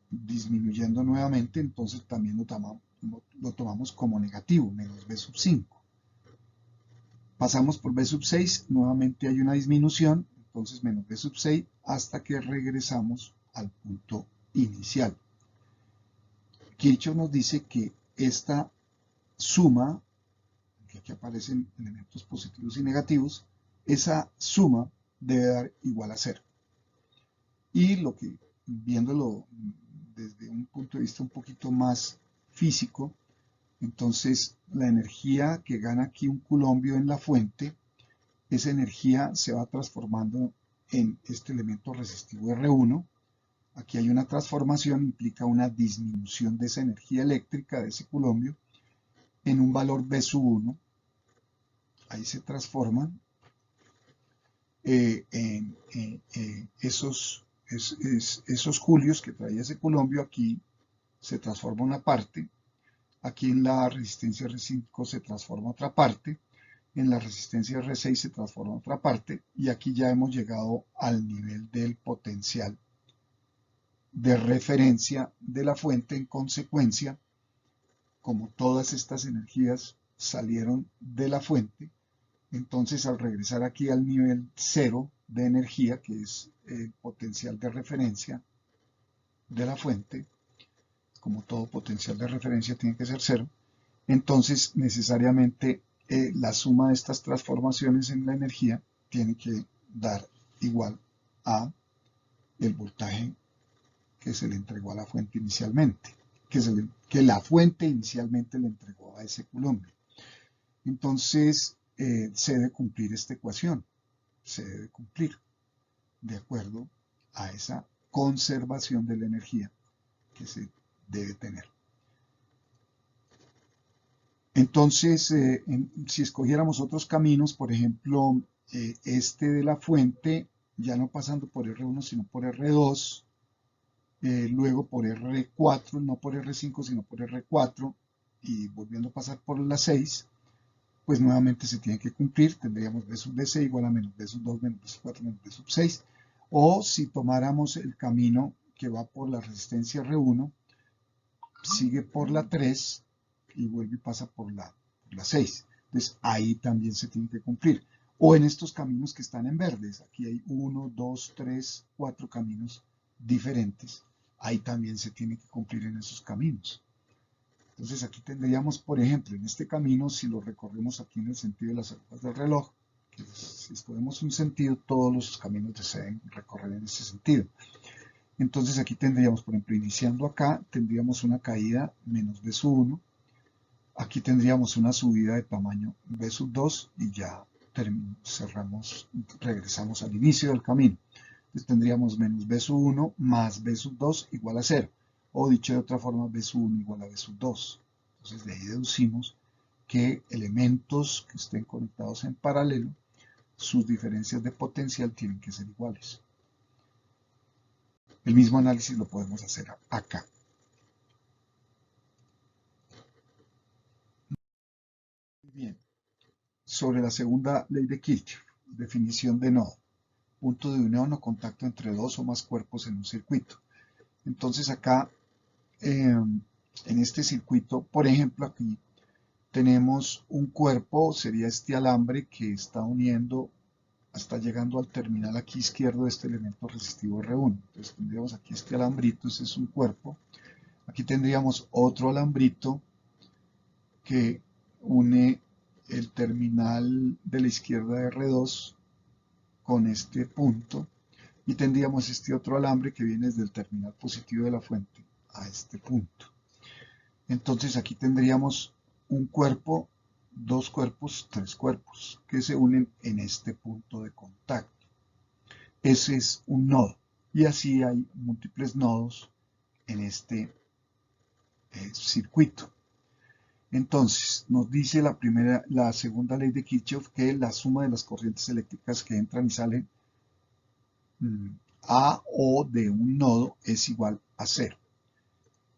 disminuyendo nuevamente, entonces también lo tomamos como negativo, menos B sub 5. Pasamos por B sub 6, nuevamente hay una disminución, entonces menos B sub 6, hasta que regresamos al punto inicial. Kirchhoff nos dice que esta suma, que aquí aparecen elementos positivos y negativos, esa suma debe dar igual a 0. Y lo que, viéndolo desde un punto de vista un poquito más físico, entonces la energía que gana aquí un culombio en la fuente, esa energía se va transformando en este elemento resistivo R1. Aquí hay una transformación, implica una disminución de esa energía eléctrica de ese culombio en un valor B sub 1. Ahí se transforman esos julios que traía ese culombio. Aquí se transforma una parte, aquí en la resistencia R5 se transforma otra parte, en la resistencia R6 se transforma otra parte, y aquí ya hemos llegado al nivel del potencial de referencia de la fuente. En consecuencia, como todas estas energías salieron de la fuente, entonces al regresar aquí al nivel 0 de energía, que es el potencial de referencia de la fuente, como todo potencial de referencia tiene que ser 0, entonces necesariamente la suma de estas transformaciones en la energía tiene que dar igual a el voltaje que se le entregó a la fuente inicialmente, que la fuente inicialmente le entregó a ese culombio. Entonces se debe cumplir esta ecuación, se debe cumplir de acuerdo a esa conservación de la energía que se debe tener. Entonces, si escogiéramos otros caminos, por ejemplo, este de la fuente, ya no pasando por R1 sino por R2, luego por R4, no por R5 sino por R4, y volviendo a pasar por la 6, pues nuevamente se tiene que cumplir, tendríamos B sub DC igual a menos B sub 2 menos B sub 4 menos B sub 6, o si tomáramos el camino que va por la resistencia R1, sigue por la 3 y vuelve y pasa por la 6. Entonces ahí también se tiene que cumplir. O en estos caminos que están en verdes, aquí hay 1, 2, 3, 4 caminos diferentes, ahí también se tiene que cumplir en esos caminos. Entonces aquí tendríamos, por ejemplo, en este camino, si lo recorremos aquí en el sentido de las agujas del reloj, si escogemos un sentido, todos los caminos se deben recorrer en ese sentido. Entonces aquí tendríamos, por ejemplo, iniciando acá, tendríamos una caída menos B sub 1. Aquí tendríamos una subida de tamaño B sub 2 y ya cerramos, regresamos al inicio del camino. Entonces tendríamos menos B sub 1 más B sub 2 igual a 0. O dicho de otra forma, B sub 1 igual a B sub 2. Entonces de ahí deducimos que elementos que estén conectados en paralelo, sus diferencias de potencial tienen que ser iguales. El mismo análisis lo podemos hacer acá. Bien. Sobre la segunda ley de Kirchhoff, definición de nodo. Punto de unión o contacto entre dos o más cuerpos en un circuito. Entonces acá, en este circuito, por ejemplo, aquí tenemos un cuerpo, sería este alambre que está uniendo, está llegando al terminal aquí izquierdo de este elemento resistivo R1. Entonces tendríamos aquí este alambrito, ese es un cuerpo. Aquí tendríamos otro alambrito que une el terminal de la izquierda de R2 con este punto y tendríamos este otro alambre que viene desde el terminal positivo de la fuente a este punto. Entonces aquí tendríamos un cuerpo, dos cuerpos, tres cuerpos que se unen en este punto de contacto. Ese es un nodo y así hay múltiples nodos en este circuito. Entonces, nos dice la segunda ley de Kirchhoff que la suma de las corrientes eléctricas que entran y salen a o de un nodo es igual a 0.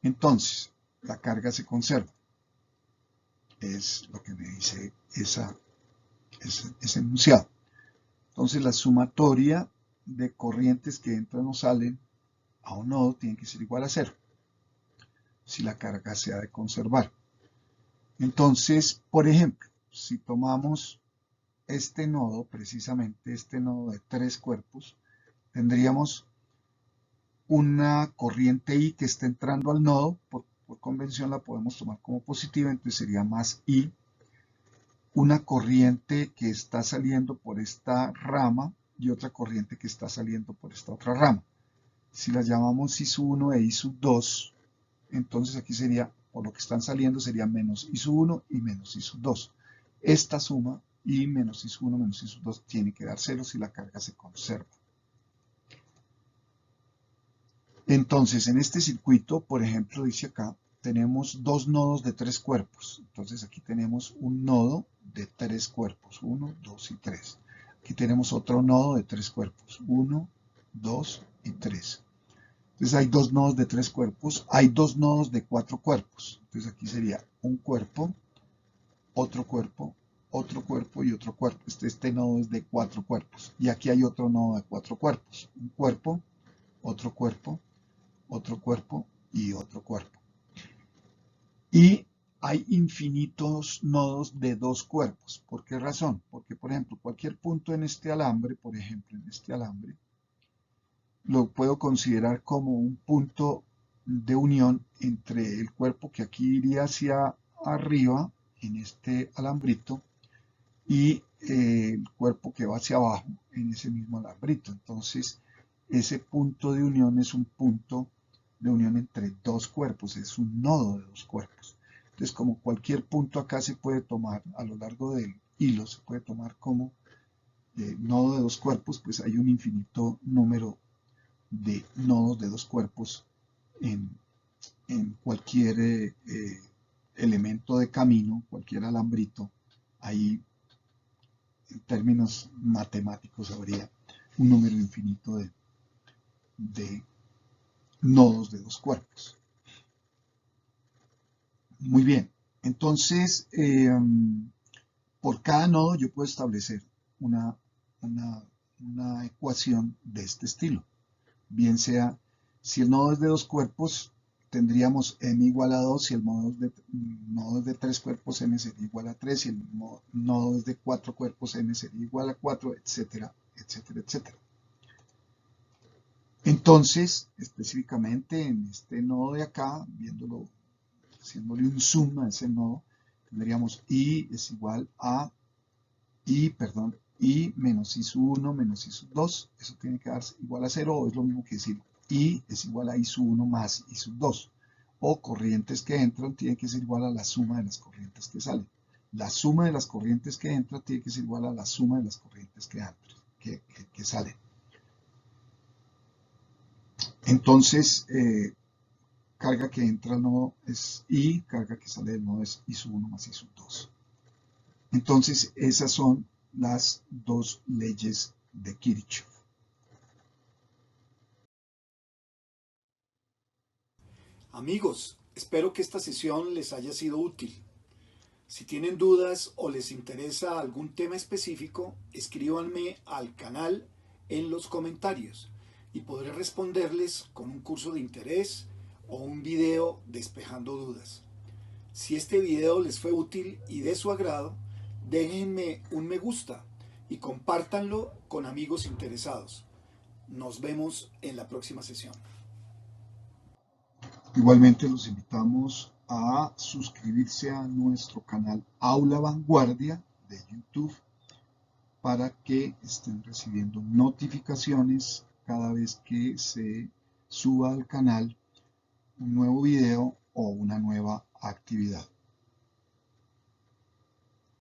Entonces, la carga se conserva. Es lo que me dice ese enunciado. Entonces, la sumatoria de corrientes que entran o salen a un nodo tiene que ser igual a 0, si la carga se ha de conservar. Entonces, por ejemplo, si tomamos este nodo, precisamente este nodo de tres cuerpos, tendríamos una corriente I que está entrando al nodo, por convención la podemos tomar como positiva, entonces sería más I, una corriente que está saliendo por esta rama y otra corriente que está saliendo por esta otra rama. Si las llamamos I sub 1 e I sub 2, entonces aquí sería, por lo que están saliendo, sería menos I sub 1 y menos I sub 2. Esta suma, I menos I sub 1 menos I sub 2, tiene que dar 0 si la carga se conserva. Entonces, en este circuito, por ejemplo, dice acá, tenemos dos nodos de tres cuerpos. Entonces, aquí tenemos un nodo de tres cuerpos, 1, 2 y 3. Aquí tenemos otro nodo de tres cuerpos, 1, 2 y 3. Entonces, hay dos nodos de tres cuerpos, hay dos nodos de cuatro cuerpos. Entonces, aquí sería un cuerpo, otro cuerpo, otro cuerpo y otro cuerpo. Este nodo es de cuatro cuerpos. Y aquí hay otro nodo de cuatro cuerpos, un cuerpo, otro cuerpo, otro cuerpo y otro cuerpo. Y hay infinitos nodos de dos cuerpos. ¿Por qué razón? Porque, por ejemplo, cualquier punto en este alambre, por ejemplo, en este alambre, lo puedo considerar como un punto de unión entre el cuerpo que aquí iría hacia arriba, en este alambrito, y el cuerpo que va hacia abajo, en ese mismo alambrito. Entonces, ese punto de unión es un punto de unión entre dos cuerpos, es un nodo de dos cuerpos. Entonces, como cualquier punto acá se puede tomar a lo largo del hilo, se puede tomar como nodo de dos cuerpos, pues hay un infinito número de nodos de dos cuerpos en cualquier elemento de camino, cualquier alambrito. Ahí, en términos matemáticos, habría un número infinito de nodos de dos cuerpos. Muy bien, entonces por cada nodo yo puedo establecer una ecuación de este estilo. Bien sea, si el nodo es de dos cuerpos, tendríamos m igual a 2, si el nodo es de tres cuerpos, m sería igual a 3, si el nodo es de cuatro cuerpos, m sería igual a 4, etcétera, etcétera, etcétera. Entonces, específicamente en este nodo de acá, viéndolo, haciéndole un zoom a ese nodo, tendríamos I es igual a I menos I sub 1 menos I sub 2. Eso tiene que darse igual a 0 o es lo mismo que decir I es igual a I sub 1 más I sub 2. O corrientes que entran tiene que ser igual a la suma de las corrientes que salen. La suma de las corrientes que entran tiene que ser igual a la suma de las corrientes que salen. Entonces, carga que entra al nodo es I, carga que sale del nodo es I sub 1 más I sub 2. Entonces, esas son las dos leyes de Kirchhoff. Amigos, espero que esta sesión les haya sido útil. Si tienen dudas o les interesa algún tema específico, escríbanme al canal en los comentarios y podré responderles con un curso de interés o un video despejando dudas. Si este video les fue útil y de su agrado, déjenme un me gusta y compártanlo con amigos interesados. Nos vemos en la próxima sesión. Igualmente los invitamos a suscribirse a nuestro canal Aula Vanguardia de YouTube para que estén recibiendo notificaciones cada vez que se suba al canal un nuevo video o una nueva actividad.